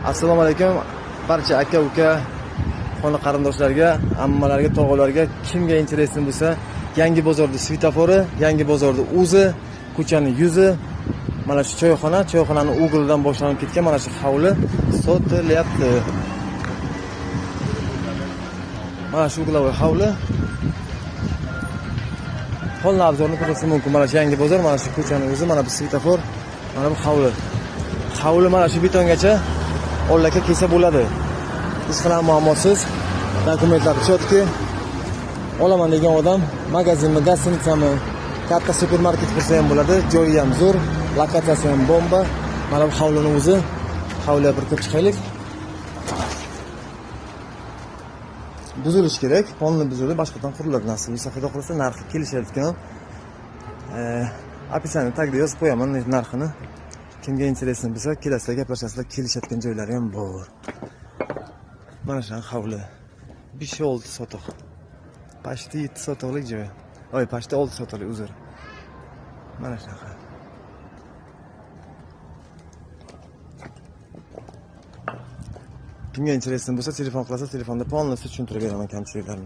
Assalomu alaykum barcha aka-uka, xona qarindoshlarga, ammalarga, tog'alarga, kimga interesin bo'lsa, Yangi bozorda svitofori, Yangi bozorda o'zi, ko'chaning yuzi, mana shu choyxonani uglidan boshlanib ketgan mana shu hovli sotilyapti. Mana shu uglovoy hovli. Holni obzorini ko'rishim mumkin. Mana shu Yangi bozor, mana shu ko'chaning o'zi, mana bu svitofor, mana bu hovli. Hovli mana shu betongacha ollaka kelsa bo'ladi. Hech qanday muammosiz, dokumentlar chotki. Olaman degan odam magazinmi, gostinitsami, katta supermarket qursa ham bo'ladi. Joyi ham zo'r, lokatsiyasi ham bomba. Mana bu hovlining o'zi. Hovliga bir kirib chiqaylik. Buzilish kerak, qonunni buzildi, boshqadan quriladi. Nasib bo'lsa, xudo qilsa narxi kelishayotgan. Описание tagida yozib qo'yaman narxini. Kimga interesin bo'lsa, kelasizlar, gaplashasizlar, kelishayotgan joylari ham bor. Mana shu hovli. 5-6 sotiq. Почти 7 sotiqlik joy. Почти 6 sotiqlik uzr. Mana shunaqa. Kimga interesin bo'lsa, telefon qilsa, telefonda polностью tushuntirib beraman kamchiliklarni.